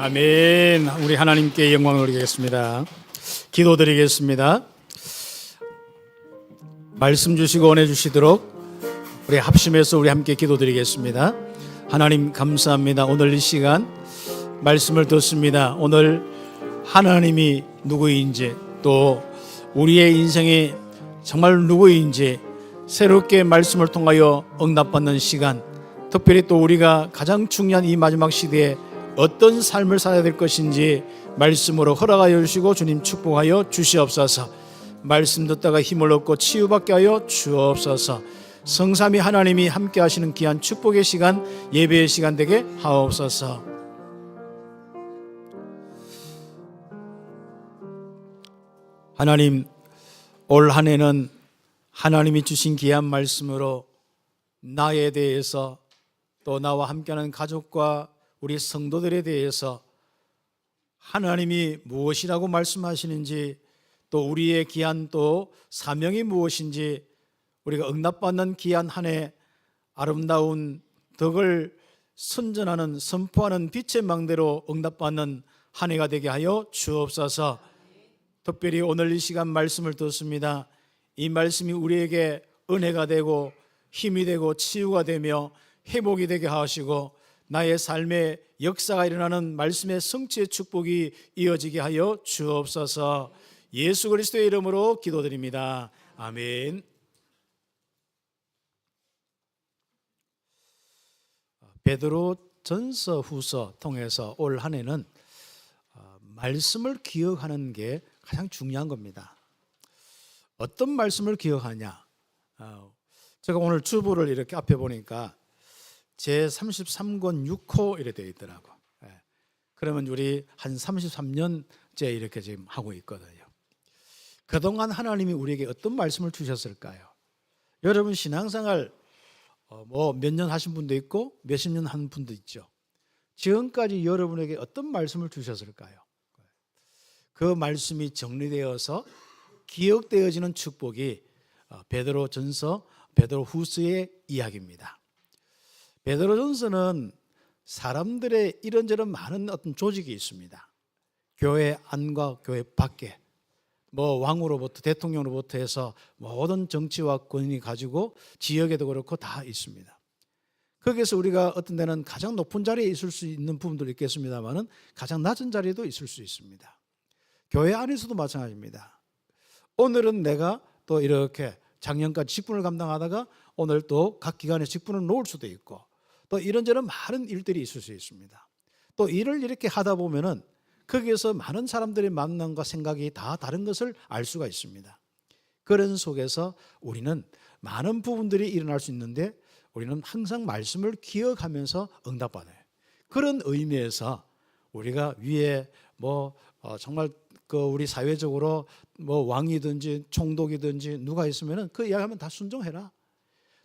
아멘. 우리 하나님께 영광을 드리겠습니다. 기도드리겠습니다. 말씀 주시고 은혜 주시도록 우리 합심해서 우리 함께 기도드리겠습니다. 하나님 감사합니다. 오늘 이 시간 말씀을 듣습니다. 오늘 하나님이 누구인지, 또 우리의 인생이 정말 누구인지 새롭게 말씀을 통하여 응답받는 시간, 특별히 또 우리가 가장 중요한 이 마지막 시대에 어떤 삶을 살아야 될 것인지 말씀으로 허락하여 주시고 주님 축복하여 주시옵소서. 말씀 듣다가 힘을 얻고 치유받게 하여 주옵소서. 성삼위 하나님이 함께 하시는 귀한 축복의 시간, 예배의 시간 되게 하옵소서. 하나님, 올 한 해는 하나님이 주신 귀한 말씀으로 나에 대해서, 또 나와 함께하는 가족과 우리 성도들에 대해서 하나님이 무엇이라고 말씀하시는지, 또 우리의 귀한 또 사명이 무엇인지, 우리가 응답받는 귀한 한 해 아름다운 덕을 선전하는, 선포하는 빛의 망대로 응답받는 한 해가 되게 하여 주옵소서. 특별히 오늘 이 시간 말씀을 듣습니다. 이 말씀이 우리에게 은혜가 되고 힘이 되고 치유가 되며 회복이 되게 하시고 나의 삶의 역사가 일어나는 말씀의 성취의 축복이 이어지게 하여 주옵소서. 예수 그리스도의 이름으로 기도드립니다. 아멘. 베드로 전서 후서 통해서 올 한 해는 말씀을 기억하는 게 가장 중요한 겁니다. 어떤 말씀을 기억하냐? 제가 오늘 주보를 이렇게 앞에 보니까 제33권 6호 이렇게 되어 있더라고. 그러면 우리 한 33년째 이렇게 지금 하고 있거든요. 그동안 하나님이 우리에게 어떤 말씀을 주셨을까요? 여러분 신앙생활 뭐 몇 년 하신 분도 있고 몇십 년 한 분도 있죠. 지금까지 여러분에게 어떤 말씀을 주셨을까요? 그 말씀이 정리되어서 기억되어지는 축복이 베드로 전서, 베드로 후서의 이야기입니다. 베드로 전서는 사람들의 이런저런 많은 어떤 조직이 있습니다. 교회 안과 교회 밖에, 뭐 왕으로부터 대통령으로부터 해서 모든 정치와 권위 가지고 지역에도 그렇고 다 있습니다. 거기에서 우리가 어떤 데는 가장 높은 자리에 있을 수 있는 부분도 있겠습니다만은 가장 낮은 자리에도 있을 수 있습니다. 교회 안에서도 마찬가지입니다. 오늘은 내가 또 이렇게 작년까지 직분을 감당하다가 오늘 또 각 기관에 직분을 놓을 수도 있고, 또 이런저런 많은 일들이 있을 수 있습니다. 또 일을 이렇게 하다 보면은 거기에서 많은 사람들의 만남과 생각이 다 다른 것을 알 수가 있습니다. 그런 속에서 우리는 많은 부분들이 일어날 수 있는데 우리는 항상 말씀을 기억하면서 응답받아요. 그런 의미에서 우리가 위에 정말 우리 사회적으로 왕이든지 총독이든지 누가 있으면은 그 이야기하면 다 순종해라.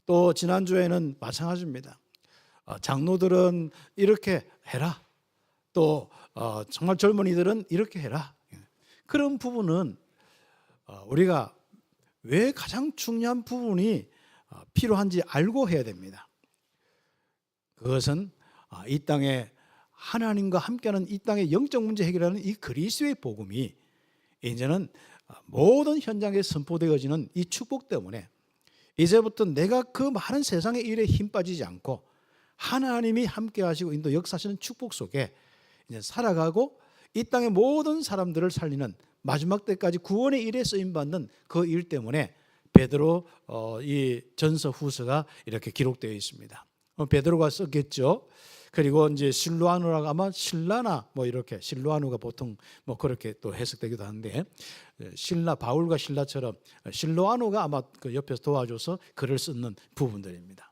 또 지난주에는 마찬가지입니다. 장로들은 이렇게 해라. 또 정말 젊은이들은 이렇게 해라. 그런 부분은 우리가 왜 가장 중요한 부분이 필요한지 알고 해야 됩니다. 그것은 이 땅에 하나님과 함께하는 이 땅의 영적 문제 해결하는 이 그리스도의 복음이 이제는 모든 현장에 선포되어지는 이 축복 때문에 이제부터 내가 그 많은 세상의 일에 힘 빠지지 않고 하나님이 함께 하시고 인도 역사하시는 축복 속에 이제 살아가고 이 땅의 모든 사람들을 살리는 마지막 때까지 구원의 일에 쓰임받는 그 일 때문에 베드로 이 전서 후서가 이렇게 기록되어 있습니다. 베드로가 썼겠죠. 그리고 이제 실로아누라고 아마 신라나 이렇게 실로아누가 보통 그렇게 또 해석되기도 하는데 바울과 신라처럼 실로아누가 아마 그 옆에서 도와줘서 글을 쓰는 부분들입니다.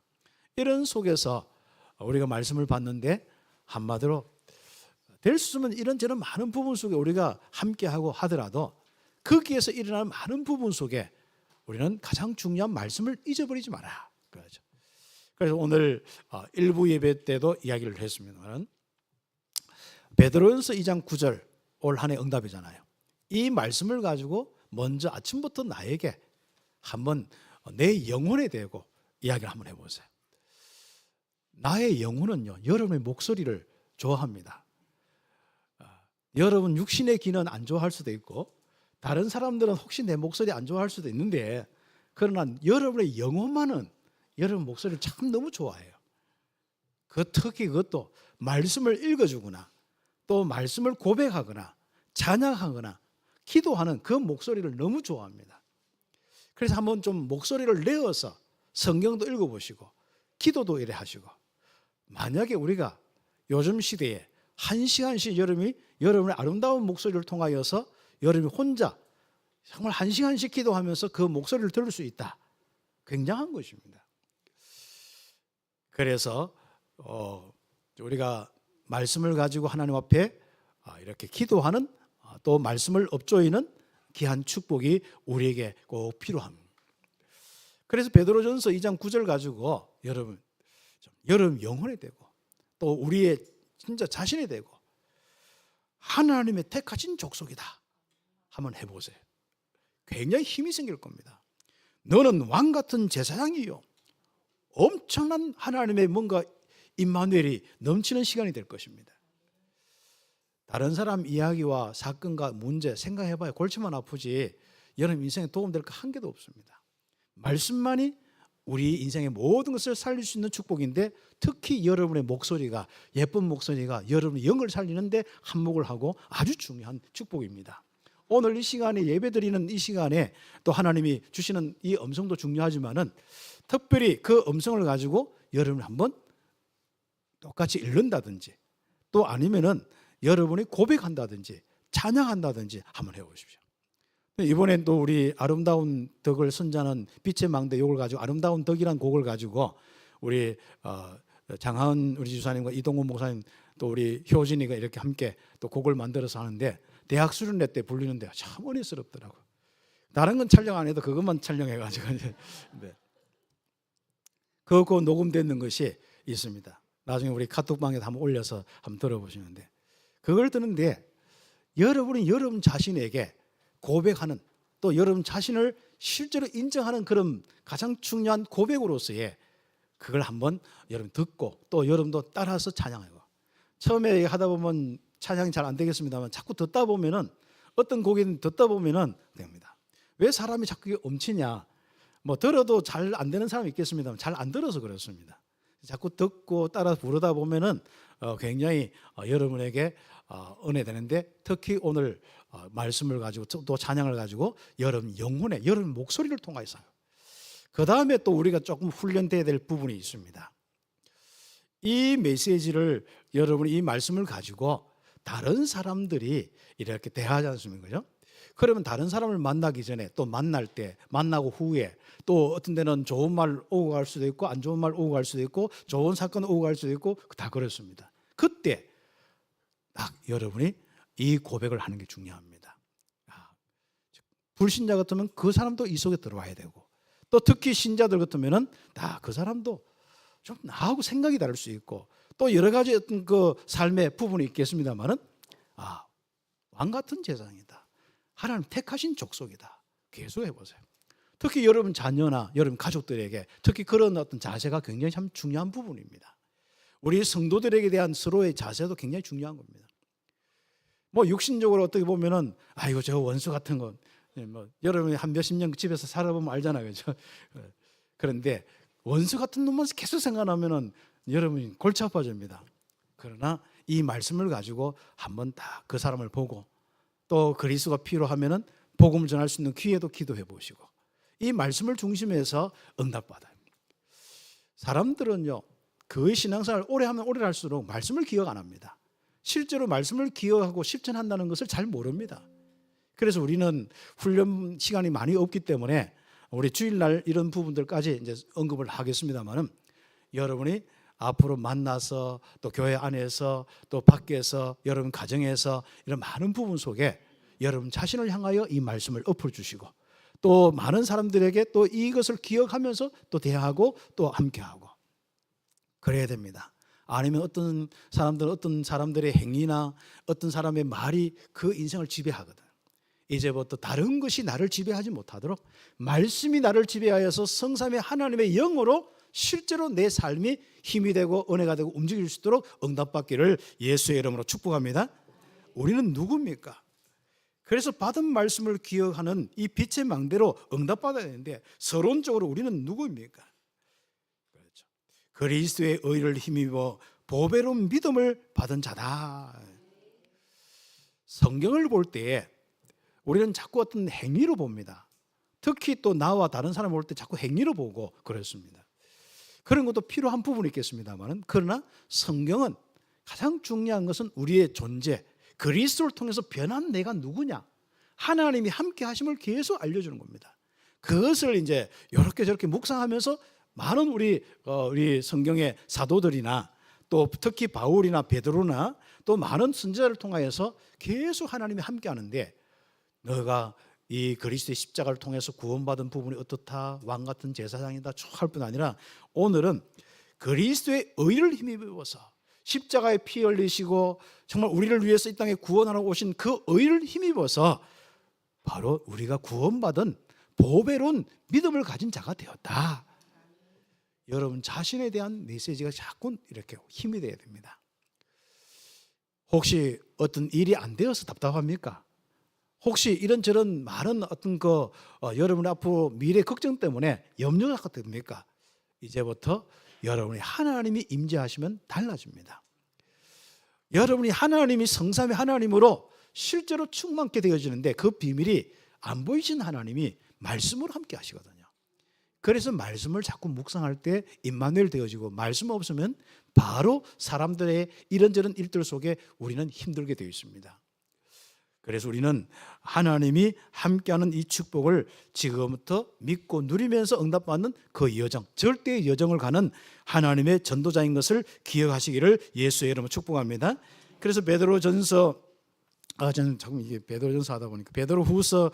이런 속에서 우리가 말씀을 봤는데 한마디로 될 수 있으면 이런저런 많은 부분 속에 우리가 함께하고 하더라도 거기에서 일어나는 많은 부분 속에 우리는 가장 중요한 말씀을 잊어버리지 마라. 그렇죠. 그래서 오늘 일부 예배 때도 이야기를 했습니다만 베드로전서 2장 9절 올 한 해 응답이잖아요. 이 말씀을 가지고 먼저 아침부터 나에게 한번 내 영혼에 대고 이야기를 한번 해보세요. 나의 영혼은요, 여러분의 목소리를 좋아합니다. 여러분 육신의 귀는 안 좋아할 수도 있고 다른 사람들은 혹시 내 목소리 안 좋아할 수도 있는데 그러나 여러분의 영혼만은 여러분 목소리를 참 너무 좋아해요. 특히 그것도 말씀을 읽어주거나 또 말씀을 고백하거나 찬양하거나 기도하는 그 목소리를 너무 좋아합니다. 그래서 한번 좀 목소리를 내어서 성경도 읽어보시고 기도도 이래 하시고, 만약에 우리가 요즘 시대에 1시간씩 여러분의 아름다운 목소리를 통하여서 여러분이 혼자 정말 1시간씩 기도하면서 그 목소리를 들을 수 있다, 굉장한 것입니다. 그래서 우리가 말씀을 가지고 하나님 앞에 이렇게 기도하는, 또 말씀을 읊조이는 귀한 축복이 우리에게 꼭 필요합니다. 그래서 베드로전서 2장 9절 가지고 여러분 영혼이 되고 또 우리의 진짜 자신이 되고 하나님의 택하신 족속이다 한번 해보세요. 굉장히 힘이 생길 겁니다. 너는 왕 같은 제사장이요, 엄청난 하나님의 뭔가 임마누엘이 넘치는 시간이 될 것입니다. 다른 사람 이야기와 사건과 문제 생각해봐야 골치만 아프지 여러분 인생에 도움될 거 한 개도 없습니다. 말씀만이 우리 인생의 모든 것을 살릴 수 있는 축복인데, 특히 여러분의 목소리가, 예쁜 목소리가 여러분의 영을 살리는데 한몫을 하고 아주 중요한 축복입니다. 오늘 이 시간에 예배드리는 이 시간에 또 하나님이 주시는 이 음성도 중요하지만은 특별히 그 음성을 가지고 여러분이 한번 똑같이 읽는다든지 또 아니면은 여러분이 고백한다든지 찬양한다든지 한번 해보십시오. 이번엔 또 우리 아름다운 덕을 선자는 빛의 망대 요걸 가지고 아름다운 덕이라는 곡을 가지고 우리 장하은 우리 지사님과 이동훈 목사님 또 우리 효진이가 이렇게 함께 또 곡을 만들어서 하는데, 대학 수련회 때 부르는데 참 은혜스럽더라고요. 다른 건 촬영 안 해도 그것만 촬영해가지고 네. 그거 녹음되는 것이 있습니다. 나중에 우리 카톡방에도 한번 올려서 한번 들어보시는데, 그걸 듣는데 여러분이 여러분 자신에게 고백하는, 또 여러분 자신을 실제로 인정하는 그런 가장 중요한 고백으로서의 그걸 한번 여러분 듣고 또 여러분도 따라서 찬양해요. 처음에 하다 보면 찬양이 잘 안 되겠습니다만 자꾸 듣다 보면은, 어떤 곡이든 듣다 보면은 됩니다. 왜 사람이 자꾸 엄치냐? 뭐 들어도 잘 안 되는 사람이 있겠습니다만 잘 안 들어서 그렇습니다. 자꾸 듣고 따라 부르다 보면은 굉장히 여러분에게 은혜 되는데, 특히 오늘 말씀을 가지고 또 찬양을 가지고 여러분 영혼에, 여러분 목소리를 통해서요. 그 다음에 또 우리가 조금 훈련돼야 될 부분이 있습니다. 이 메시지를, 여러분이 이 말씀을 가지고 다른 사람들이 이렇게 대하지 않습니까? 그죠? 그러면 다른 사람을 만나기 전에, 또 만날 때, 만나고 후에, 또 어떤 데는 좋은 말 오고 갈 수도 있고 안 좋은 말 오고 갈 수도 있고 좋은 사건 오고 갈 수도 있고 다 그렇습니다. 그때 딱 여러분이 이 고백을 하는 게 중요합니다. 불신자 같으면 그 사람도 이 속에 들어와야 되고, 또 특히 신자들 같으면은 다 그 사람도 좀 나하고 생각이 다를 수 있고 또 여러 가지 어떤 그 삶의 부분이 있겠습니다만은 왕 같은 제사장이다, 하나님 택하신 족속이다, 계속해 보세요. 특히 여러분 자녀나 여러분 가족들에게 특히 그런 어떤 자세가 굉장히 참 중요한 부분입니다. 우리 성도들에게 대한 서로의 자세도 굉장히 중요한 겁니다. 뭐 육신적으로 어떻게 보면은 아이고 저 원수 같은 건 뭐 여러분이 한 몇십 년 집에서 살아보면 알잖아요, 그렇죠? 그런데 원수 같은 놈만 계속 생각나면은 여러분이 골치 아파집니다. 그러나 이 말씀을 가지고 한번 다 그 사람을 보고, 또 그리스도가 필요하면은 복음을 전할 수 있는 기회도 기도해 보시고, 이 말씀을 중심해서 응답받아요. 사람들은요, 그 신앙생활을 오래 하면 오래 할수록 말씀을 기억 안 합니다. 실제로 말씀을 기억하고 실천한다는 것을 잘 모릅니다. 그래서 우리는 훈련 시간이 많이 없기 때문에 우리 주일날 이런 부분들까지 이제 언급을 하겠습니다만은, 여러분이 앞으로 만나서 또 교회 안에서 또 밖에서 여러분 가정에서 이런 많은 부분 속에 여러분 자신을 향하여 이 말씀을 엎어주시고, 또 많은 사람들에게 또 이것을 기억하면서 또 대하고 또 함께하고 그래야 됩니다. 아니면 어떤 사람들은 어떤 사람들의 행위나 어떤 사람의 말이 그 인생을 지배하거든. 이제부터 다른 것이 나를 지배하지 못하도록 말씀이 나를 지배하여서 성삼의 하나님의 영으로 실제로 내 삶이 힘이 되고 은혜가 되고 움직일 수 있도록 응답받기를 예수의 이름으로 축복합니다. 우리는 누굽니까? 그래서 받은 말씀을 기억하는 이 빛의 망대로 응답받아야 되는데 서론적으로 우리는 누구입니까? 그렇죠. 그리스도의 의를 힘입어 보배로운 믿음을 받은 자다. 성경을 볼 때에 우리는 자꾸 어떤 행위로 봅니다. 특히 또 나와 다른 사람을 볼 때 자꾸 행위로 보고 그렇습니다. 그런 것도 필요한 부분이 있겠습니다만, 그러나 성경은 가장 중요한 것은 우리의 존재, 그리스도를 통해서 변한 내가 누구냐, 하나님이 함께 하심을 계속 알려주는 겁니다. 그것을 이제 이렇게 저렇게 묵상하면서 많은 우리 성경의 사도들이나 또 특히 바울이나 베드로나 또 많은 선지자를 통하여서 계속 하나님이 함께 하는데, 너가 이 그리스도의 십자가를 통해서 구원받은 부분이 어떻다, 왕 같은 제사장이다 할 뿐 아니라 오늘은 그리스도의 의를 힘입어서 십자가에 피 흘리시고 정말 우리를 위해서 이 땅에 구원하러 오신 그 의를 힘입어서 바로 우리가 구원받은 보배로운 믿음을 가진 자가 되었다. 여러분 자신에 대한 메시지가 자꾸 이렇게 힘이 돼야 됩니다. 혹시 어떤 일이 안 되어서 답답합니까? 혹시 이런저런 많은 어떤 여러분 앞으로 미래 걱정 때문에 염려가 됩니까? 이제부터 여러분이 하나님이 임재하시면 달라집니다. 여러분이 하나님이 성삼위 하나님으로 실제로 충만케 되어지는데 그 비밀이 안 보이신 하나님이 말씀으로 함께 하시거든요. 그래서 말씀을 자꾸 묵상할 때 임마누엘 되어지고, 말씀 없으면 바로 사람들의 이런저런 일들 속에 우리는 힘들게 되어 있습니다. 그래서 우리는 하나님이 함께하는 이 축복을 지금부터 믿고 누리면서 응답받는 그 여정, 절대의 여정을 가는 하나님의 전도자인 것을 기억하시기를 예수의 이름으로 축복합니다. 그래서 베드로전서, 저는 자꾸 이게 베드로전서 하다 보니까 베드로후서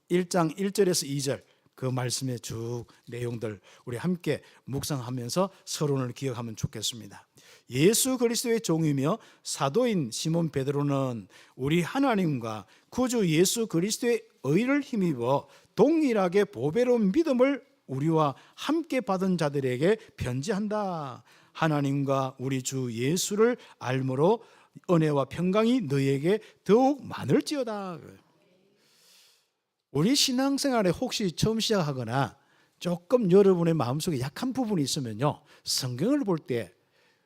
1장 1절에서 2절 그 말씀의 쭉 내용들 우리 함께 묵상하면서 서론을 기억하면 좋겠습니다. 예수 그리스도의 종이며 사도인 시몬 베드로는 우리 하나님과 구주 예수 그리스도의 의를 힘입어 동일하게 보배로운 믿음을 우리와 함께 받은 자들에게 편지한다. 하나님과 우리 주 예수를 알므로 은혜와 평강이 너희에게 더욱 많을지어다. 우리 신앙생활에 혹시 처음 시작하거나 조금 여러분의 마음속에 약한 부분이 있으면요, 성경을 볼 때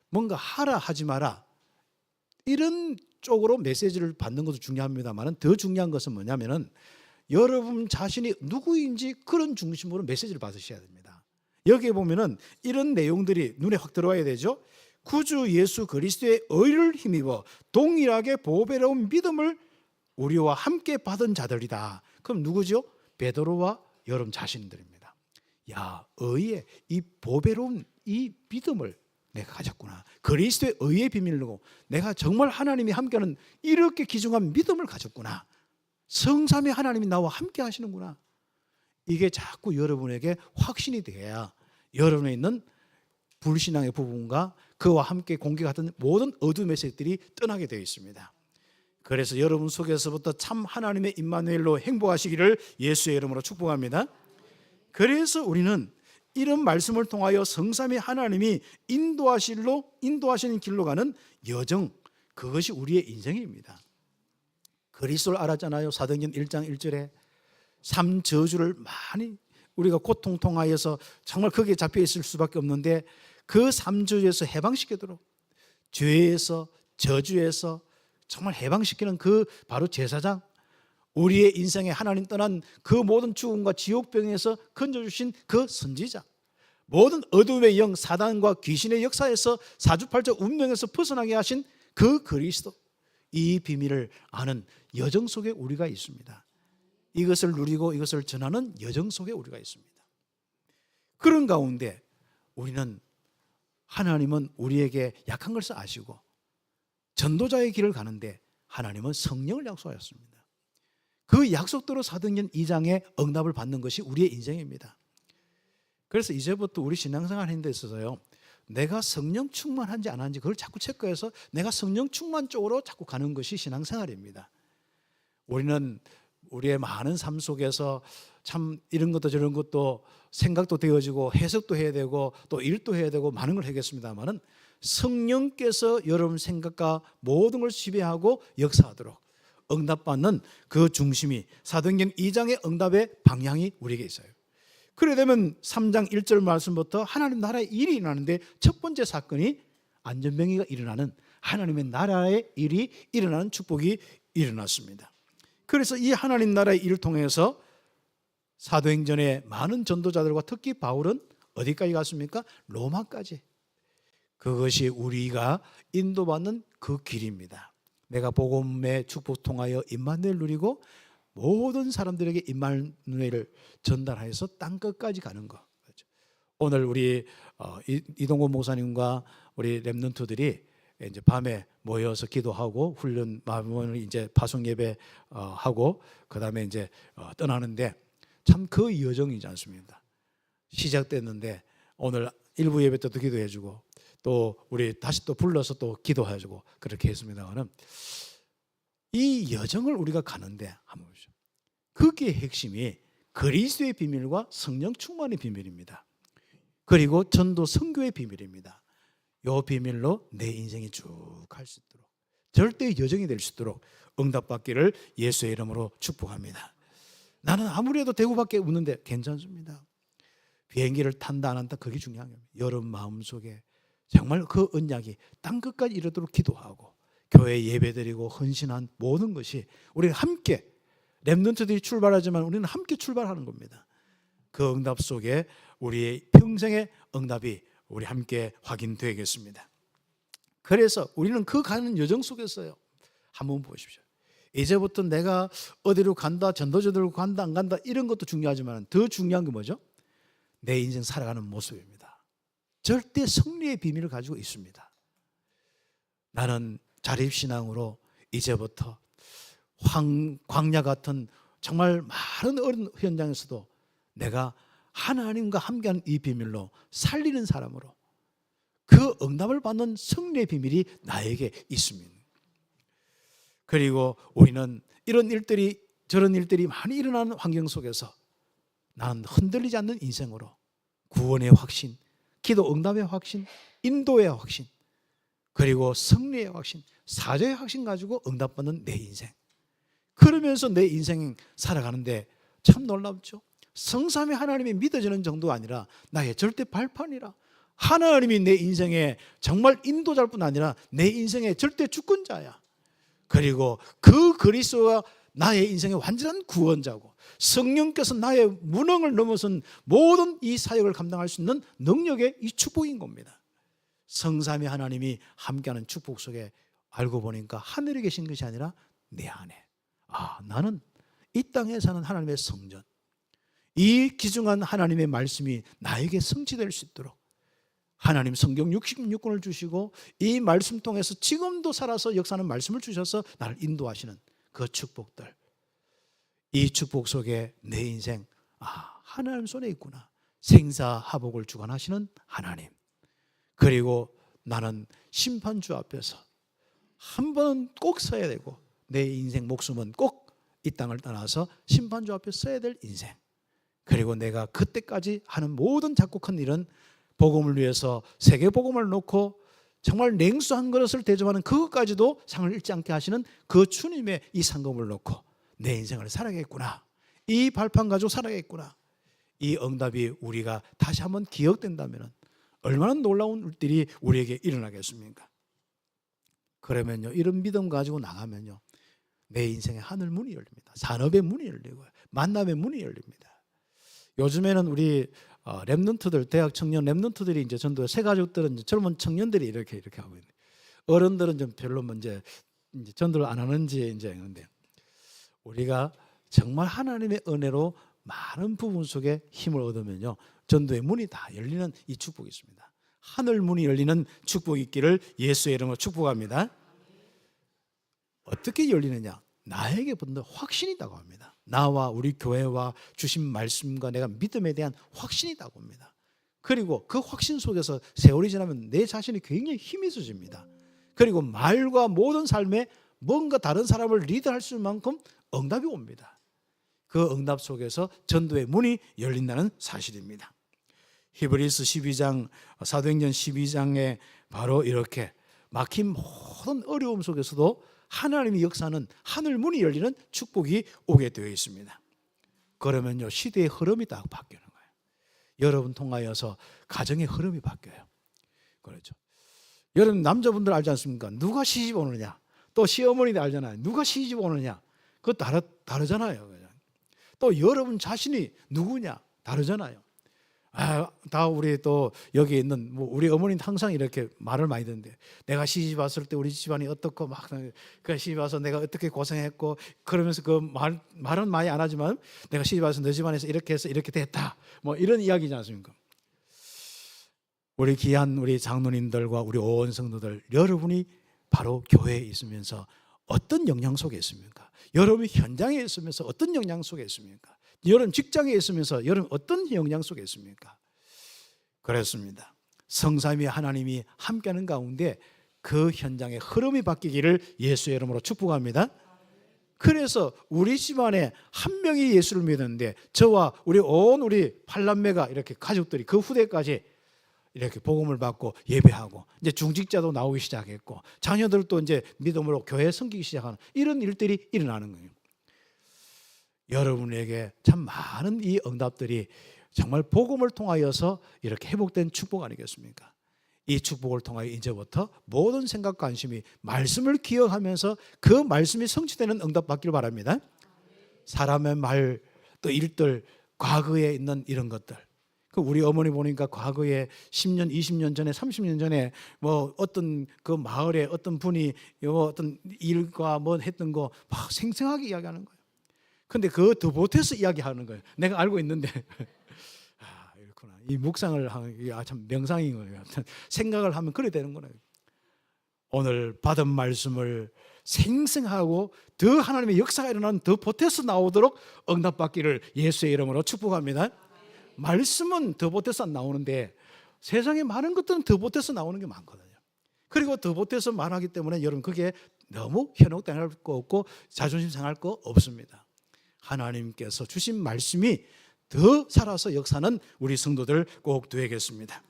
뭔가 하라 하지 마라 이런 쪽으로 메시지를 받는 것도 중요합니다만, 더 중요한 것은 뭐냐면은 여러분 자신이 누구인지 그런 중심으로 메시지를 받으셔야 됩니다. 여기에 보면은 이런 내용들이 눈에 확 들어와야 되죠. 구주 예수 그리스도의 의를 힘입어 동일하게 보배로운 믿음을 우리와 함께 받은 자들이다. 그럼 누구죠? 베드로와 여러분 자신들입니다. 야, 의의 이 보배로운 이 믿음을 내가 가졌구나. 그리스도의 의의 비밀로 내가 정말 하나님이 함께하는 이렇게 귀중한 믿음을 가졌구나. 성삼위 하나님이 나와 함께 하시는구나. 이게 자꾸 여러분에게 확신이 돼야 여러분에 있는 불신앙의 부분과 그와 함께 공격하던 모든 어둠의 세력들이 떠나게 되어 있습니다. 그래서 여러분 속에서부터 참 하나님의 임마누엘로 행복하시기를 예수의 이름으로 축복합니다. 그래서 우리는 이런 말씀을 통하여 성삼위 하나님이 인도하시는 길로 가는 여정, 그것이 우리의 인생입니다. 그리스도를 알았잖아요. 사도행전 1장 1절에 3저주를 많이 우리가 고통 통하여서 정말 거기에 잡혀 있을 수밖에 없는데 그 3저주에서 해방시키도록, 죄에서 저주에서 정말 해방시키는 그 바로 제사장, 우리의 인생에 하나님 떠난 그 모든 죽음과 지옥병에서 건져주신 그 선지자, 모든 어둠의 영 사단과 귀신의 역사에서 사주팔자 운명에서 벗어나게 하신 그 그리스도, 이 비밀을 아는 여정 속에 우리가 있습니다. 이것을 누리고 이것을 전하는 여정 속에 우리가 있습니다. 그런 가운데 우리는, 하나님은 우리에게 약한 것을 아시고 전도자의 길을 가는데 하나님은 성령을 약속하였습니다. 그 약속대로 사도행전 2장의 응답을 받는 것이 우리의 인생입니다. 그래서 이제부터 우리 신앙생활 하는 데 있어서요, 내가 성령 충만한지 안 한지 그걸 자꾸 체크해서 내가 성령 충만 쪽으로 자꾸 가는 것이 신앙생활입니다. 우리는 우리의 많은 삶 속에서 참 이런 것도 저런 것도 생각도 되어지고 해석도 해야 되고 또 일도 해야 되고 많은 걸 하겠습니다만은 성령께서 여러분 생각과 모든 걸 지배하고 역사하도록 응답받는 그 중심이 사도행전 2장의 응답의 방향이 우리에게 있어요. 그래 되면 3장 1절 말씀부터 하나님 나라의 일이 일어나는데 첫 번째 사건이 안전병이가 일어나는 하나님의 나라의 일이 일어나는 축복이 일어났습니다. 그래서 이 하나님 나라의 일을 통해서 사도행전의 많은 전도자들과 특히 바울은 어디까지 갔습니까? 로마까지. 그것이 우리가 인도받는 그 길입니다. 내가 복음의 축복 통하여 임마누엘 누리고 모든 사람들에게 임마누엘을 전달해서 땅끝까지 가는 것. 오늘 우리 이동건 목사님과 우리 렘넌트들이 이제 밤에 모여서 기도하고 훈련 마음을 이제 파송 예배 하고 그다음에 이제 떠나는데 참 그 여정이지 않습니까? 시작됐는데 오늘 일부 예배 때도 기도해주고 또 우리 다시 또 불러서 또 기도해주고 그렇게 했습니다만은 이 여정을 우리가 가는데 한번 보시죠. 그게 핵심이 그리스도의 비밀과 성령 충만의 비밀입니다. 그리고 전도 선교의 비밀입니다. 이 비밀로 내 인생이 쭉 갈 수 있도록 절대 여정이 될 수 있도록 응답받기를 예수의 이름으로 축복합니다. 나는 아무리 해도 대구밖에 없는데 괜찮습니다. 비행기를 탄다 안 한다 그게 중요한 겁니다. 여러분 마음속에 정말 그 언약이 땅끝까지 이르도록 기도하고 교회 예배드리고 헌신한 모든 것이 우리가 함께 렘넌트들이 출발하지만 우리는 함께 출발하는 겁니다. 그 응답 속에 우리의 평생의 응답이 우리 함께 확인되겠습니다. 그래서 우리는 그 가는 여정 속에서요. 한번 보십시오. 이제부터 내가 어디로 간다, 전도자들로 간다, 안 간다 이런 것도 중요하지만 더 중요한 게 뭐죠? 내 인생 살아가는 모습입니다. 절대 승리의 비밀을 가지고 있습니다. 나는 자립신앙으로 이제부터 광야 같은 정말 많은 어려운 현장에서도 내가 하나님과 함께하는 이 비밀로 살리는 사람으로 그 응답을 받는 승리의 비밀이 나에게 있습니다. 그리고 우리는 이런 일들이 저런 일들이 많이 일어나는 환경 속에서 나는 흔들리지 않는 인생으로 구원의 확신, 기도 응답의 확신, 인도의 확신, 그리고 승리의 확신, 사죄의 확신 가지고 응답받는 내 인생. 그러면서 내 인생 살아가는데 참 놀랍죠. 성삼위 하나님이 믿어지는 정도가 아니라 나의 절대 발판이라 하나님이 내 인생의 정말 인도자일 뿐 아니라 내 인생의 절대 주권자야. 그리고 그 그리스도가 나의 인생의 완전한 구원자고 성령께서 나의 무능을 넘어선 모든 이 사역을 감당할 수 있는 능력의 이 축복인 겁니다. 성삼위 하나님이 함께하는 축복 속에 알고 보니까 하늘에 계신 것이 아니라 내 안에 나는 이 땅에 사는 하나님의 성전, 이 귀중한 하나님의 말씀이 나에게 성취될 수 있도록 하나님 성경 66권을 주시고 이 말씀 통해서 지금도 살아서 역사하는 말씀을 주셔서 나를 인도하시는 그 축복들, 이 축복 속에 내 인생 하나님 손에 있구나. 생사하복을 주관하시는 하나님. 그리고 나는 심판주 앞에서 한 번은 꼭 서야 되고 내 인생 목숨은 꼭 이 땅을 떠나서 심판주 앞에 서야 될 인생. 그리고 내가 그때까지 하는 모든 작고 큰 일은 복음을 위해서 세계 복음을 놓고 정말 냉수 한 그릇을 대접하는 그것까지도 상을 잃지 않게 하시는 그 주님의 이 상급을 놓고 내 인생을 살아야겠구나. 이 발판 가지고 살아야겠구나. 이 응답이 우리가 다시 한번 기억된다면 얼마나 놀라운 일들이 우리에게 일어나겠습니까? 그러면요, 이런 믿음 가지고 나가면요, 내 인생의 하늘 문이 열립니다. 산업의 문이 열리고 만남의 문이 열립니다. 요즘에는 우리 렘넌트들, 대학 청년 렘넌트들이 이제 전도 새 가족들은 이제 젊은 청년들이 이렇게 하고 있는. 어른들은 좀 별로 이제 전도를 안 하는지 이제 있는데 우리가 정말 하나님의 은혜로 많은 부분 속에 힘을 얻으면요, 전도의 문이 다 열리는 이 축복이 있습니다. 하늘 문이 열리는 축복이 있기를 예수의 이름으로 축복합니다. 어떻게 열리느냐? 나에게 본다 확신이 있다고 합니다. 나와 우리 교회와 주신 말씀과 내가 믿음에 대한 확신이 있다고 합니다. 그리고 그 확신 속에서 세월이 지나면 내 자신이 굉장히 힘이 있어집니다. 그리고 말과 모든 삶에 뭔가 다른 사람을 리드할 수 있는 만큼 응답이 옵니다. 그 응답 속에서 전도의 문이 열린다는 사실입니다. 히브리서 12장, 사도행전 12장의 바로 이렇게 막힌 모든 어려움 속에서도 하나님의 역사는 하늘 문이 열리는 축복이 오게 되어 있습니다. 그러면요, 시대의 흐름이 딱 바뀌는 거예요. 여러분 통하여서 가정의 흐름이 바뀌어요. 그렇죠. 여러분 남자분들 알지 않습니까? 누가 시집 오느냐, 또 시어머니도 알잖아요. 누가 시집 오느냐, 그거 다르잖아요. 또 여러분 자신이 누구냐 다르잖아요. 다 우리 또 여기 있는 우리 어머니는 항상 이렇게 말을 많이 듣는데, 내가 시집 왔을 때 우리 집안이 어떻고 막 그 시집 와서 내가 어떻게 고생했고 그러면서 그 말은 많이 안 하지만 내가 시집 와서 너 집안에서 이렇게 해서 이렇게 됐다 뭐 이런 이야기지 않습니까? 우리 귀한 우리 장로님들과 우리 온 성도들, 여러분이 바로 교회에 있으면서 어떤 영향 속에 있습니까? 여러분이 현장에 있으면서 어떤 영향 속에 있습니까? 여러분 직장에 있으면서 여러분 어떤 영향 속에 있습니까? 그렇습니다. 성삼위 하나님이 함께하는 가운데 그 현장의 흐름이 바뀌기를 예수의 이름으로 축복합니다. 그래서 우리 집안에 한 명이 예수를 믿었는데 저와 우리 팔남매가 이렇게 가족들이 그 후대까지 이렇게 복음을 받고 예배하고, 이제 중직자도 나오기 시작했고 자녀들도 이제 믿음으로 교회에 섬기기 시작하는 이런 일들이 일어나는 거예요. 여러분에게 참 많은 이 응답들이 정말 복음을 통하여서 이렇게 회복된 축복 아니겠습니까? 이 축복을 통하여 이제부터 모든 생각 관심이 말씀을 기억하면서 그 말씀이 성취되는 응답 받기를 바랍니다. 사람의 말, 또 일들, 과거에 있는 이런 것들, 우리 어머니 보니까 과거에 10년, 20년 전에, 30년 전에 뭐 어떤 그 마을에 어떤 분이 어떤 일과 뭐 했던 거 막 생생하게 이야기하는 거예요. 근데 그거 더 못해서 이야기하는 거예요. 내가 알고 있는데. 이렇구나. 이 묵상을 하는 게 참 명상인 거예요. 생각을 하면 그래 되는 거예요. 오늘 받은 말씀을 생생하고 더 하나님의 역사가 일어나는 더 보태서 나오도록 응답받기를 예수의 이름으로 축복합니다. 말씀은 더 보태서 안 나오는데 세상에 많은 것들은 더 보태서 나오는 게 많거든요. 그리고 더 보태서 말하기 때문에 여러분 그게 너무 현혹당할 거 없고 자존심 상할 거 없습니다. 하나님께서 주신 말씀이 더 살아서 역사는 우리 성도들 꼭 되겠습니다.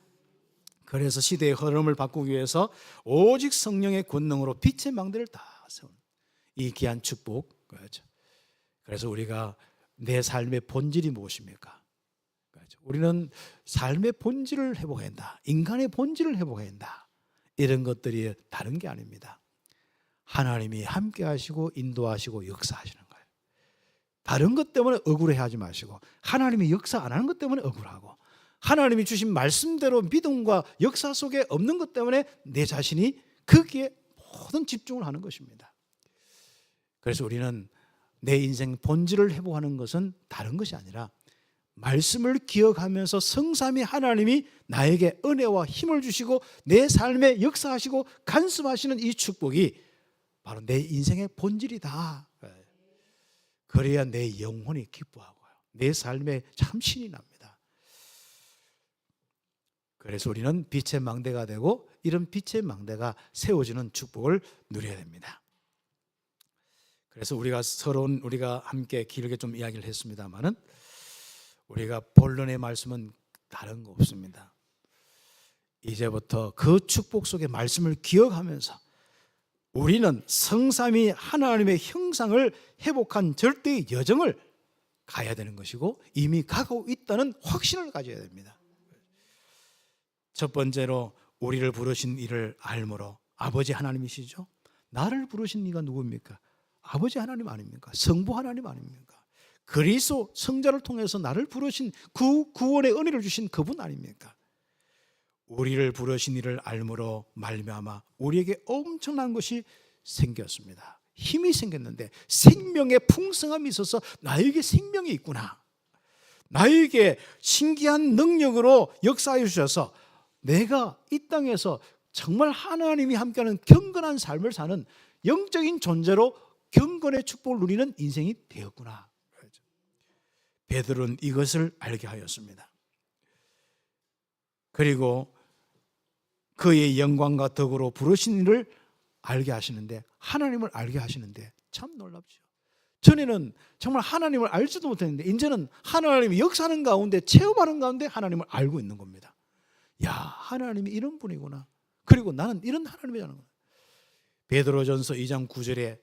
그래서 시대의 흐름을 바꾸기 위해서 오직 성령의 권능으로 빛의 망대를 다 세우는 이 귀한 축복. 그래서 우리가 내 삶의 본질이 무엇입니까? 우리는 삶의 본질을 회복해야 한다. 인간의 본질을 회복해야 한다. 이런 것들이 다른 게 아닙니다. 하나님이 함께 하시고 인도하시고 역사하시는 거예요. 다른 것 때문에 억울해하지 마시고 하나님이 역사 안 하는 것 때문에 억울하고 하나님이 주신 말씀대로 믿음과 역사 속에 없는 것 때문에 내 자신이 거기에 모든 집중을 하는 것입니다. 그래서 우리는 내 인생 본질을 회복하는 것은 다른 것이 아니라 말씀을 기억하면서 성삼위 하나님이 나에게 은혜와 힘을 주시고 내 삶에 역사하시고 간섭하시는 이 축복이 바로 내 인생의 본질이다. 그래야 내 영혼이 기뻐하고요. 내 삶에 참 신이 납니다. 그래서 우리는 빛의 망대가 되고 이런 빛의 망대가 세워지는 축복을 누려야 됩니다. 그래서 우리가 함께 길게 좀 이야기를 했습니다만은 우리가 본론의 말씀은 다른 거 없습니다. 이제부터 그 축복 속의 말씀을 기억하면서 우리는 성삼위 하나님의 형상을 회복한 절대의 여정을 가야 되는 것이고 이미 가고 있다는 확신을 가져야 됩니다. 첫 번째로 우리를 부르신 이를 알므로 아버지 하나님이시죠. 나를 부르신 이가 누굽니까? 아버지 하나님 아닙니까? 성부 하나님 아닙니까? 그리스도 성자를 통해서 나를 부르신 구원의 은혜를 주신 그분 아닙니까? 우리를 부르신 이를 알므로 말미암아 우리에게 엄청난 것이 생겼습니다. 힘이 생겼는데 생명의 풍성함이 있어서 나에게 생명이 있구나. 나에게 신기한 능력으로 역사해 주셔서 내가 이 땅에서 정말 하나님이 함께하는 경건한 삶을 사는 영적인 존재로 경건의 축복을 누리는 인생이 되었구나. 베드로는 이것을 알게 하였습니다. 그리고 그의 영광과 덕으로 부르신 이를 알게 하시는데 하나님을 알게 하시는데 참 놀랍죠. 전에는 정말 하나님을 알지도 못했는데 이제는 하나님이 역사하는 가운데 체험하는 가운데 하나님을 알고 있는 겁니다. 야, 하나님이 이런 분이구나. 그리고 나는 이런 하나님이라는 거예요. 베드로전서 2장 9절에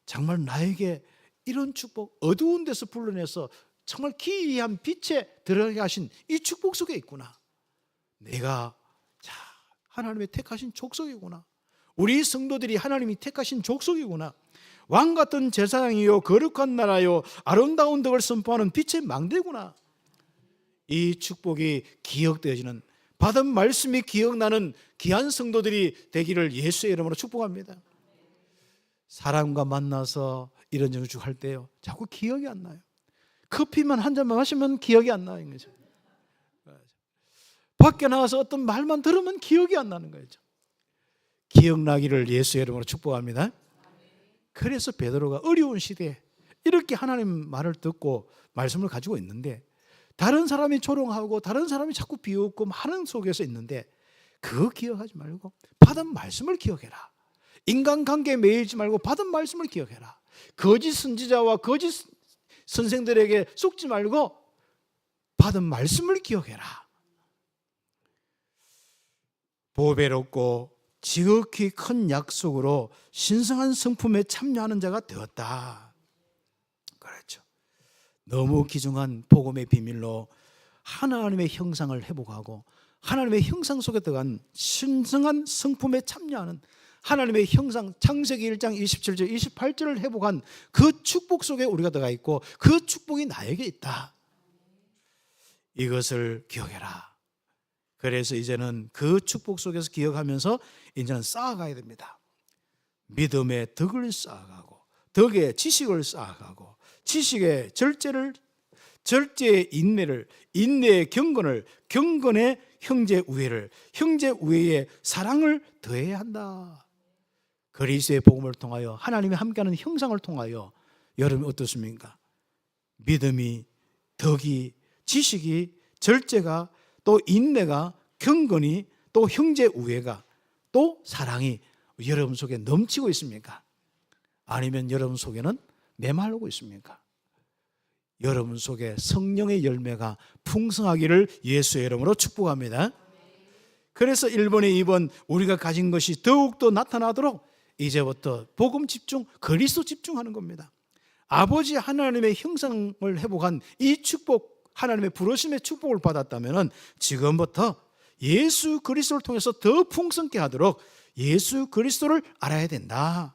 정말 나에게 이런 축복, 어두운 데서 불러내서 정말 기이한 빛에 들어가게 하신 이 축복 속에 있구나. 내가 하나님의 택하신 족속이구나. 우리 성도들이 하나님이 택하신 족속이구나. 왕같은 제사장이요 거룩한 나라요 아름다운 덕을 선포하는 빛의 망대구나. 이 축복이 기억되어지는, 받은 말씀이 기억나는 귀한 성도들이 되기를 예수의 이름으로 축복합니다. 사람과 만나서 이런 저런 할 때요, 자꾸 기억이 안 나요. 커피만 한 잔만 마시면 기억이 안 나는 거죠. 밖에 나가서 어떤 말만 들으면 기억이 안 나는 거죠. 기억나기를 예수의 이름으로 축복합니다. 그래서 베드로가 어려운 시대에 이렇게 하나님 말을 듣고 말씀을 가지고 있는데, 다른 사람이 조롱하고 다른 사람이 자꾸 비웃고 하는 속에서 있는데, 그거 기억하지 말고 받은 말씀을 기억해라. 인간관계에 매이지 말고 받은 말씀을 기억해라. 거짓 선지자와 거짓 선생들에게 속지 말고 받은 말씀을 기억해라. 보배롭고 지극히 큰 약속으로 신성한 성품에 참여하는 자가 되었다. 그렇죠. 너무 귀중한 복음의 비밀로 하나님의 형상을 회복하고 하나님의 형상 속에 들어간 신성한 성품에 참여하는 하나님의 형상, 창세기 1장 27절 28절을 회복한 그 축복 속에 우리가 들어가 있고, 그 축복이 나에게 있다. 이것을 기억해라. 그래서 이제는 그 축복 속에서 기억하면서 이제는 쌓아가야 됩니다. 믿음의 덕을 쌓아가고, 덕의 지식을 쌓아가고, 지식의 절제의 인내를, 인내의 경건을, 경건의 형제 우애를, 형제 우애의 사랑을 더해야 한다. 그리스도의 복음을 통하여 하나님이 함께하는 형상을 통하여 여러분 어떻습니까? 믿음이, 덕이, 지식이, 절제가, 또 인내가, 경건이, 또 형제 우애가, 또 사랑이 여러분 속에 넘치고 있습니까? 아니면 여러분 속에는 메마르고 있습니까? 여러분 속에 성령의 열매가 풍성하기를 예수의 이름으로 축복합니다. 그래서 1번에 2번 우리가 가진 것이 더욱더 나타나도록 이제부터 복음 집중, 그리스도 집중하는 겁니다. 아버지 하나님의 형상을 회복한 이 축복, 하나님의 부르심의 축복을 받았다면 지금부터 예수 그리스도를 통해서 더 풍성케 하도록 예수 그리스도를 알아야 된다.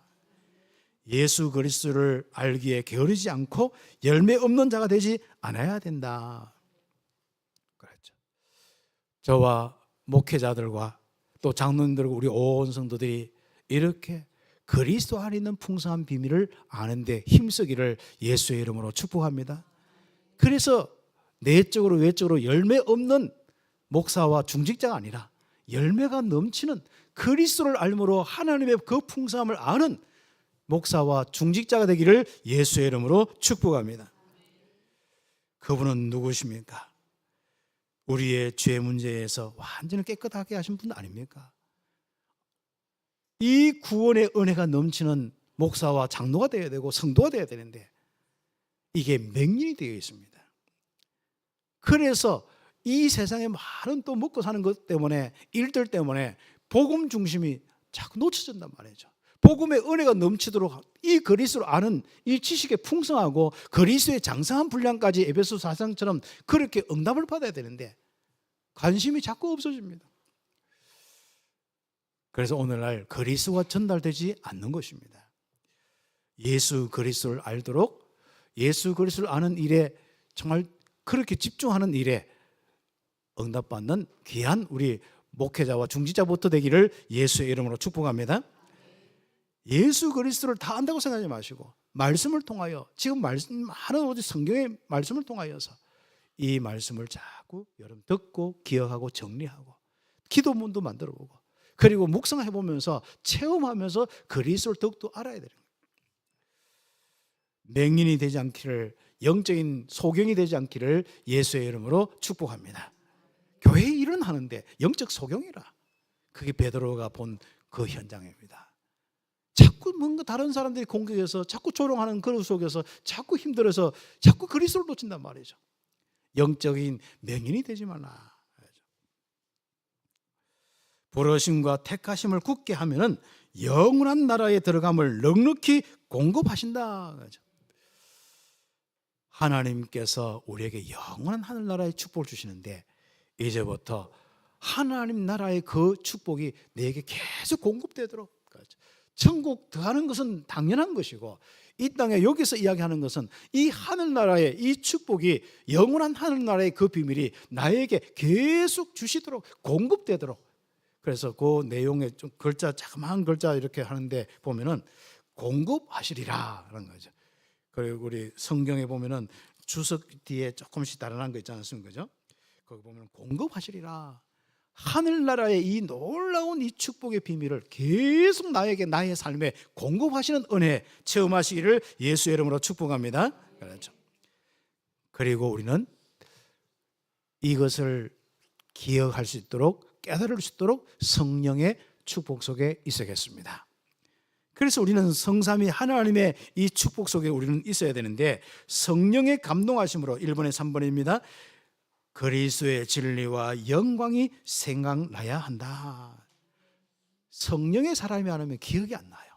예수 그리스도를 알기에 게으르지 않고 열매 없는 자가 되지 않아야 된다. 그렇죠. 저와 목회자들과 또 장로님들과 우리 온 성도들이 이렇게 그리스도 안에 있는 풍성한 비밀을 아는데 힘쓰기를 예수의 이름으로 축복합니다. 그래서 내적으로 외적으로 열매 없는 목사와 중직자가 아니라 열매가 넘치는 그리스도를 알므로 하나님의 그 풍성함을 아는 목사와 중직자가 되기를 예수의 이름으로 축복합니다. 그분은 누구십니까? 우리의 죄 문제에서 완전히 깨끗하게 하신 분 아닙니까? 이 구원의 은혜가 넘치는 목사와 장로가 되어야 되고 성도가 되어야 되는데 이게 맹인이 되어 있습니다. 그래서 이 세상에 많은 또 먹고 사는 것 때문에, 일들 때문에 복음 중심이 자꾸 놓쳐진단 말이죠. 복음의 은혜가 넘치도록 이 그리스도를 아는 이 지식에 풍성하고 그리스도의 장성한 분량까지 에베소 4장처럼 그렇게 응답을 받아야 되는데 관심이 자꾸 없어집니다. 그래서 오늘날 그리스도가 전달되지 않는 것입니다. 예수 그리스도를 알도록, 예수 그리스도를 아는 일에 정말 그렇게 집중하는 일에 응답받는 귀한 우리 목회자와 중직자부터 되기를 예수의 이름으로 축복합니다. 예수 그리스도를 다 안다고 생각하지 마시고 말씀을 통하여, 지금 많은 오직 성경의 말씀을 통하여서 이 말씀을 자꾸 여러분 듣고 기억하고 정리하고 기도문도 만들어보고 그리고 묵상해보면서 체험하면서 그리스도를 더욱더 알아야 되는 거예요. 맹인이 되지 않기를, 영적인 소경이 되지 않기를 예수의 이름으로 축복합니다. 교회에 일은 하는데 영적 소경이라, 그게 베드로가 본 그 현장입니다. 자꾸 뭔가 다른 사람들이 공격해서 자꾸 조롱하는 그런 속에서 자꾸 힘들어서 자꾸 그리스도를 놓친단 말이죠. 영적인 맹인이 되지 말라. 부르심과 택하심을 굳게 하면은 영원한 나라에 들어감을 넉넉히 공급하신다. 하나님께서 우리에게 영원한 하늘나라의 축복을 주시는데 이제부터 하나님 나라의 그 축복이 내게 계속 공급되도록, 천국 들어가는 것은 당연한 것이고 이 땅에 여기서 이야기하는 것은 이 하늘나라의 이 축복이, 영원한 하늘나라의 그 비밀이 나에게 계속 주시도록, 공급되도록. 그래서 그 내용에 좀 글자, 자그마한 글자 이렇게 하는데 보면은 공급하시리라 하는 거죠. 그리고 우리 성경에 보면은 주석 뒤에 조금씩 달아난 거 있지 않습니까? 그죠? 거기 보면 공급하시리라. 하늘나라의 이 놀라운 이 축복의 비밀을 계속 나에게, 나의 삶에 공급하시는 은혜 체험하시기를 예수의 이름으로 축복합니다. 그렇죠. 그리고 우리는 이것을 기억할 수 있도록, 깨달을 수 있도록 성령의 축복 속에 있어야겠습니다. 그래서 우리는 성삼위 하나님의 이 축복 속에 우리는 있어야 되는데, 성령의 감동하심으로 1번에 3번입니다. 그리스도의 진리와 영광이 생각나야 한다. 성령의 사람이 안 하면 기억이 안 나요.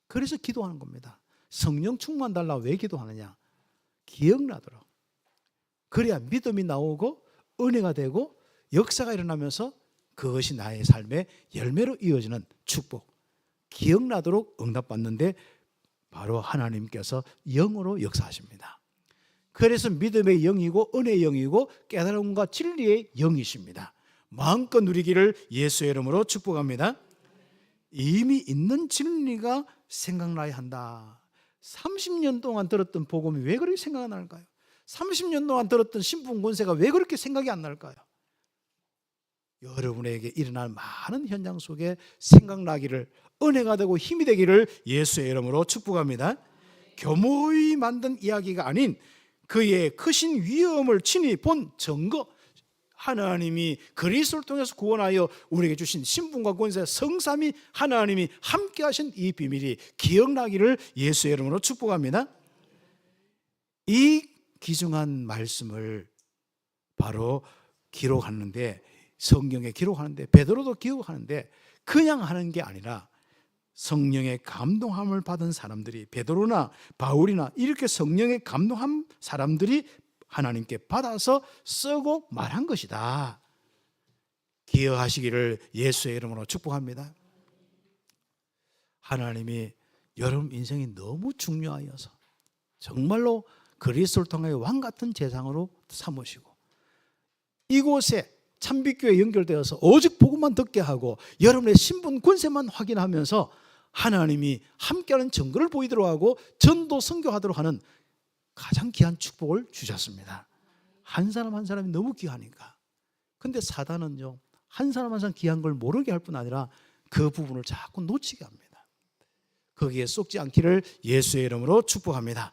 그래서 기도하는 겁니다. 성령 충만 달라. 왜 기도하느냐? 기억나도록. 그래야 믿음이 나오고 은혜가 되고 역사가 일어나면서 그것이 나의 삶의 열매로 이어지는 축복, 기억나도록 응답받는데 바로 하나님께서 영으로 역사하십니다. 그래서 믿음의 영이고 은혜의 영이고 깨달음과 진리의 영이십니다. 마음껏 누리기를 예수의 이름으로 축복합니다. 이미 있는 진리가 생각나야 한다. 30년 동안 들었던 복음이 왜 그렇게 생각이 날까요? 30년 동안 들었던 신분 권세가 왜 그렇게 생각이 안 날까요? 여러분에게 일어날 많은 현장 속에 생각나기를, 은혜가 되고 힘이 되기를 예수의 이름으로 축복합니다. 교모의 만든 이야기가 아닌 그의 크신 위엄을 친히 본 증거, 하나님이 그리스도를 통해서 구원하여 우리에게 주신 신분과 권세, 성삼위 하나님이 함께 하신 이 비밀이 기억나기를 예수의 이름으로 축복합니다. 이 귀중한 말씀을 바로 기록하는데, 성경에 기록하는데, 베드로도 기록하는데 그냥 하는 게 아니라 성령의 감동함을 받은 사람들이, 베드로나 바울이나 이렇게 성령의 감동한 사람들이 하나님께 받아서 쓰고 말한 것이다. 기억하시기를 예수의 이름으로 축복합니다. 하나님이 여러분 인생이 너무 중요하여서 정말로 그리스도를 통하여 왕같은 제상으로 삼으시고 이곳에 참빛교회에 연결되어서 오직 복음만 듣게 하고 여러분의 신분 권세만 확인하면서 하나님이 함께하는 증거를 보이도록 하고 전도 선교하도록 하는 가장 귀한 축복을 주셨습니다. 한 사람 한 사람이 너무 귀하니까. 근데 사단은요, 한 사람 한 사람 귀한 걸 모르게 할 뿐 아니라 그 부분을 자꾸 놓치게 합니다. 거기에 쏙지 않기를 예수의 이름으로 축복합니다.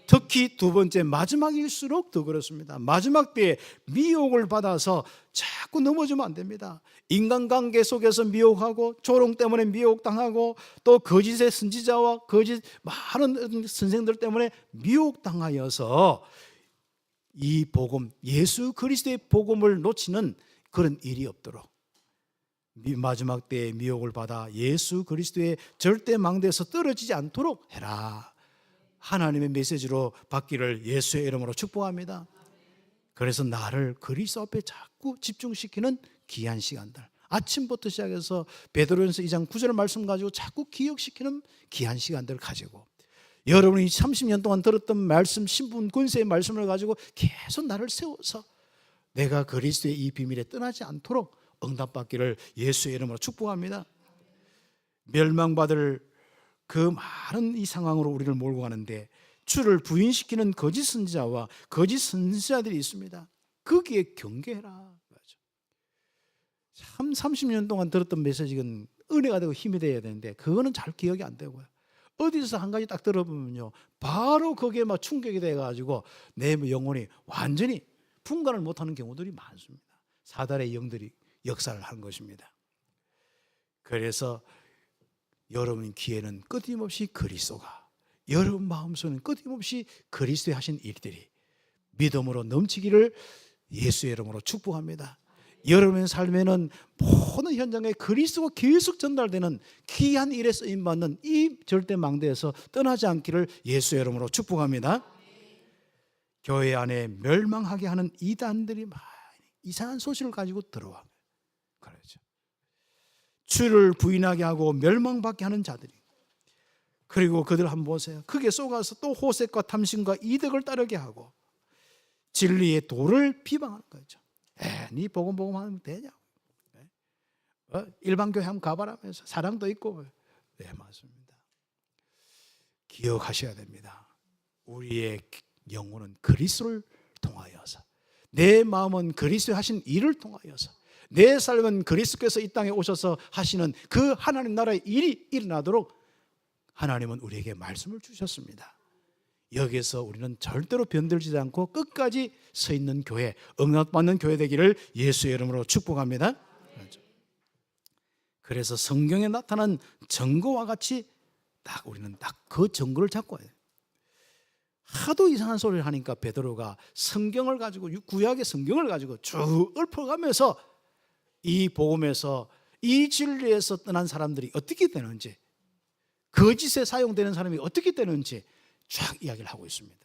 특히 두 번째, 마지막일수록 더 그렇습니다. 마지막 때에 미혹을 받아서 자꾸 넘어지면 안 됩니다. 인간관계 속에서 미혹하고 조롱 때문에 미혹당하고 또 거짓의 선지자와 거짓 많은 선생들 때문에 미혹당하여서 이 복음, 예수 그리스도의 복음을 놓치는 그런 일이 없도록 마지막 때에 미혹을 받아 예수 그리스도의 절대 망대에서 떨어지지 않도록 해라. 하나님의 메시지로 받기를 예수의 이름으로 축복합니다. 그래서 나를 그리스도 앞에 자꾸 집중시키는 귀한 시간들, 아침부터 시작해서 베드로전서 2장 9절 말씀 가지고 자꾸 기억시키는 귀한 시간들을 가지고 여러분이 30년 동안 들었던 말씀, 신분, 권세의 말씀을 가지고 계속 나를 세워서 내가 그리스도의 이 비밀에 떠나지 않도록 응답받기를 예수의 이름으로 축복합니다. 멸망받을 그 많은 이 상황으로 우리를 몰고 가는데 주를 부인시키는 거짓 선지자와 거짓 선지자들이 있습니다. 거기에 경계해라. 참 30년 동안 들었던 메시지는 은혜가 되고 힘이 되어야 되는데 그거는 잘 기억이 안 되고요. 어디서 한 가지 딱 들어보면요, 바로 거기에 막 충격이 돼가지고 내 영혼이 완전히 분간을 못하는 경우들이 많습니다. 사단의 영들이 역사를 한 것입니다. 그래서 여러분 귀에는 끊임없이 그리스도가, 여러분 마음속에는 끊임없이 그리스도의 하신 일들이 믿음으로 넘치기를 예수의 이름으로 축복합니다. 여러분의 삶에는 모든 현장에 그리스도가 계속 전달되는 귀한 일에 쓰임받는 이 절대 망대에서 떠나지 않기를 예수의 이름으로 축복합니다. 교회 안에 멸망하게 하는 이단들이 많이 이상한 소식을 가지고 들어와. 그렇죠. 주를 부인하게 하고 멸망받게 하는 자들이. 그리고 그들 한번 보세요. 크게 쏘가서 또 호색과 탐심과 이득을 따르게 하고 진리의 도를 비방하는 거죠. 네 복음 하면 되냐고. 일반 교회 한번 가봐라면서 사랑도 있고. 네, 맞습니다. 기억하셔야 됩니다. 우리의 영혼은 그리스도를 통하여서, 내 마음은 그리스도의 하신 일을 통하여서, 내 삶은 그리스도께서 이 땅에 오셔서 하시는 그 하나님 나라의 일이 일어나도록 하나님은 우리에게 말씀을 주셨습니다. 여기서 우리는 절대로 변들지 않고 끝까지 서 있는 교회, 응답받는 교회 되기를 예수의 이름으로 축복합니다. 그래서 성경에 나타난 증거와 같이 딱 우리는 딱 그 증거를 잡고 해요. 하도 이상한 소리를 하니까 베드로가 성경을 가지고, 구약의 성경을 가지고 쭉 읊어가면서 이 복음에서, 이 진리에서 떠난 사람들이 어떻게 되는지, 거짓에 사용되는 사람이 어떻게 되는지 쫙 이야기를 하고 있습니다.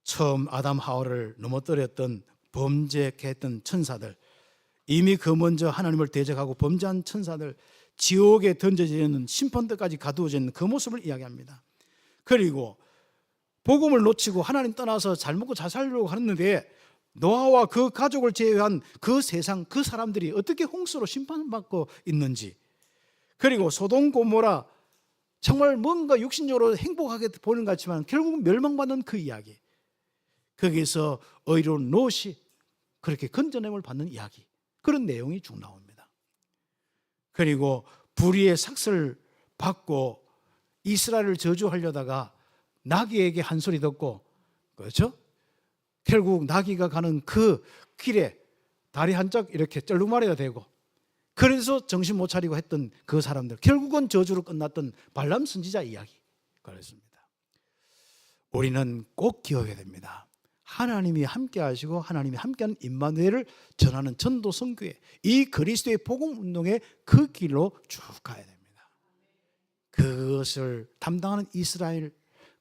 처음 아담 하와를 넘어뜨렸던, 범죄했던 천사들, 이미 그 먼저 하나님을 대적하고 범죄한 천사들, 지옥에 던져지는 심판대까지 가두어진 그 모습을 이야기합니다. 그리고 복음을 놓치고 하나님 떠나서 잘 먹고 잘 살려고 하는데 노아와 그 가족을 제외한 그 세상, 그 사람들이 어떻게 홍수로 심판받고 있는지, 그리고 소돔 고모라 정말 뭔가 육신적으로 행복하게 보는 것 같지만 결국은 멸망받는 그 이야기, 거기서 의로운 롯이 그렇게 건져냄을 받는 이야기, 그런 내용이 쭉 나옵니다. 그리고 불의의 삭슬 받고 이스라엘을 저주하려다가 나귀에게 한 소리 듣고, 그렇죠? 결국 나귀가 가는 그 길에 다리 한짝 이렇게 쩔룩마리가 되고, 그래서 정신 못 차리고 했던 그 사람들, 결국은 저주로 끝났던 발람 선지자 이야기. 그렇습니다. 우리는 꼭 기억해야 됩니다. 하나님이 함께 하시고 하나님이 함께하는 임마누엘을 전하는 전도 선교회, 이 그리스도의 복음 운동의 그 길로 쭉 가야 됩니다. 그것을 담당하는 이스라엘,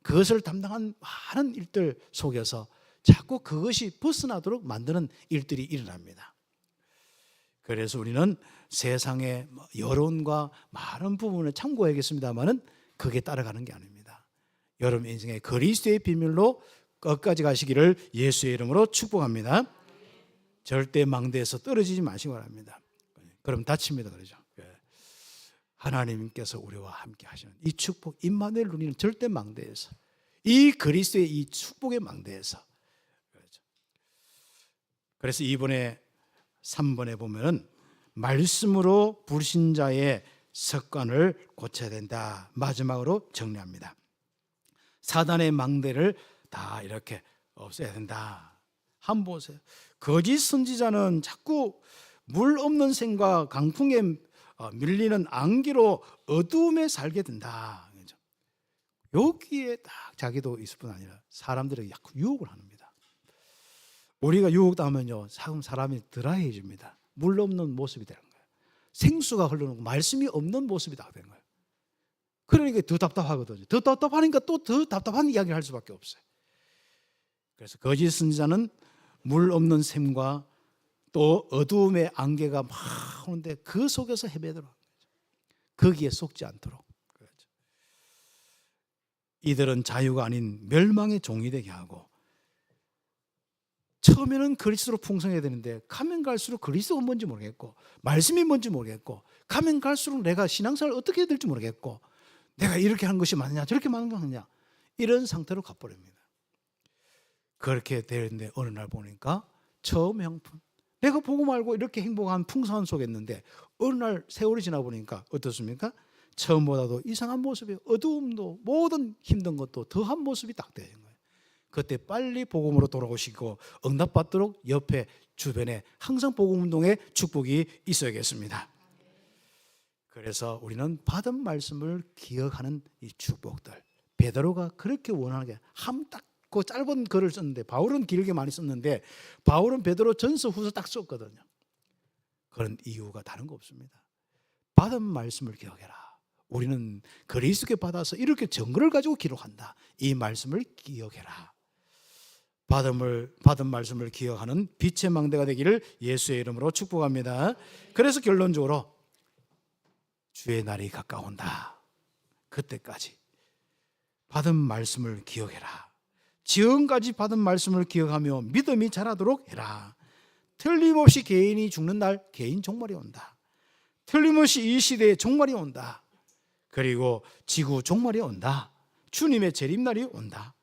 그것을 담당한 많은 일들 속에서 자꾸 그것이 벗어나도록 만드는 일들이 일어납니다. 그래서 우리는 세상의 여론과 많은 부분을 참고해야겠습니다만은 그게 따라가는 게 아닙니다. 여러분 인생의 그리스도의 비밀로 끝까지 가시기를 예수의 이름으로 축복합니다. 절대 망대에서 떨어지지 마시기 바랍니다. 그럼 다칩니다. 그러죠. 하나님께서 우리와 함께 하시는 이 축복, 임마누엘 누리는 절대 망대에서, 이 그리스도의 이 축복의 망대에서. 그래서 이번에 3번에 보면은 말씀으로 불신자의 습관을 고쳐야 된다. 마지막으로 정리합니다. 사단의 망대를 다 이렇게 없애야 된다. 한번 보세요. 거짓 선지자는 자꾸 물 없는 샘과 강풍에 밀리는 안개로 어두움에 살게 된다. 여기에 딱 자기도 있을 뿐 아니라 사람들에게 약간 유혹을 합니다. 우리가 유혹당하면요, 사람이 드라이해집니다. 물 없는 모습이 되는 거예요. 생수가 흐르는, 말씀이 없는 모습이 다 되는 거예요. 그러니까 더 답답하거든요. 더 답답하니까 또 더 답답한 이야기를 할 수밖에 없어요. 그래서 거짓 선지자는 물 없는 샘과 또 어두움의 안개가 막 오는데 그 속에서 헤매도록, 거기에 속지 않도록. 그렇죠. 이들은 자유가 아닌 멸망의 종이 되게 하고, 처음에는 그리스도로 풍성해야 되는데 가면 갈수록 그리스도가 뭔지 모르겠고, 말씀이 뭔지 모르겠고, 가면 갈수록 내가 신앙생활을 어떻게 해야 될지 모르겠고, 내가 이렇게 하는 것이 맞느냐 저렇게 하는 거 맞느냐, 이런 상태로 가버립니다. 그렇게 되는데 어느 날 보니까 처음 형편, 내가 복음 알고 이렇게 행복한 풍성한 속에 있는데 어느 날 세월이 지나 보니까 어떻습니까? 처음보다도 이상한 모습이, 어두움도 모든 힘든 것도 더한 모습이 딱 되는 거예요. 그때 빨리 복음으로 돌아오시고 응답받도록 옆에 주변에 항상 복음 운동의 축복이 있어야겠습니다. 그래서 우리는 받은 말씀을 기억하는 이 축복들, 베드로가 그렇게 원하는 게 한 딱 짧고 짧은 글을 썼는데 바울은 길게 많이 썼는데 바울은 베드로 전서 후서 딱 썼거든요. 그런 이유가 다른 거 없습니다. 받은 말씀을 기억해라. 우리는 그리스도께 받아서 이렇게 증거를 가지고 기록한다. 이 말씀을 기억해라. 받은 말씀을 기억하는 빛의 망대가 되기를 예수의 이름으로 축복합니다. 그래서 결론적으로 주의 날이 가까운다. 그때까지 받은 말씀을 기억해라. 지금까지 받은 말씀을 기억하며 믿음이 자라도록 해라. 틀림없이 개인이 죽는 날, 개인 종말이 온다. 틀림없이 이 시대에 종말이 온다. 그리고 지구 종말이 온다. 주님의 재림날이 온다.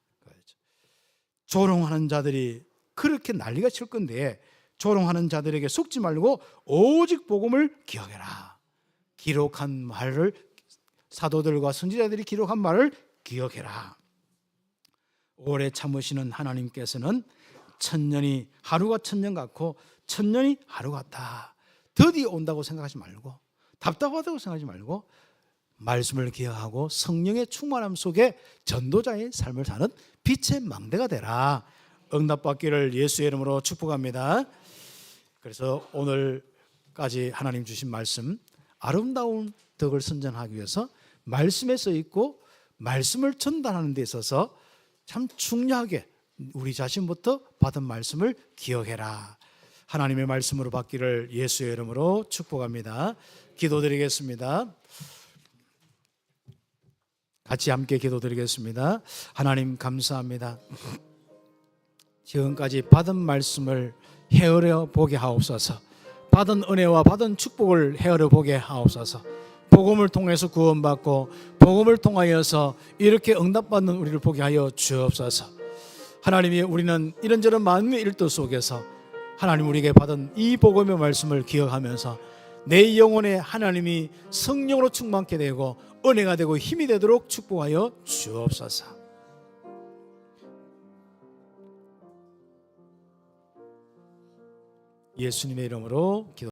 조롱하는 자들이 그렇게 난리가 칠 건데 조롱하는 자들에게 속지 말고 오직 복음을 기억해라. 기록한 말을, 사도들과 선지자들이 기록한 말을 기억해라. 오래 참으시는 하나님께서는 천년이 하루가 천년 같고 천년이 하루 같다. 드디어 온다고 생각하지 말고 답답하다고 생각하지 말고 말씀을 기억하고 성령의 충만함 속에 전도자의 삶을 사는 빛의 망대가 되라. 응답받기를 예수의 이름으로 축복합니다. 그래서 오늘까지 하나님 주신 말씀, 아름다운 덕을 선전하기 위해서 말씀에 써 있고 말씀을 전달하는 데 있어서 참 중요하게 우리 자신부터 받은 말씀을 기억해라. 하나님의 말씀으로 받기를 예수의 이름으로 축복합니다. 기도드리겠습니다. 같이 함께 기도드리겠습니다. 하나님 감사합니다. 지금까지 받은 말씀을 헤아려 보게 하옵소서. 받은 은혜와 받은 축복을 헤아려 보게 하옵소서. 복음을 통해서 구원받고 복음을 통하여서 이렇게 응답받는 우리를 보게 하여 주옵소서. 하나님이 우리는 이런저런 마음의 일도 속에서 하나님 우리에게 받은 이 복음의 말씀을 기억하면서 내 영혼에 하나님이 성령으로 충만케 되고 은혜가 되고 힘이 되도록 축복하여 주옵소서. 예수님의 이름으로 기도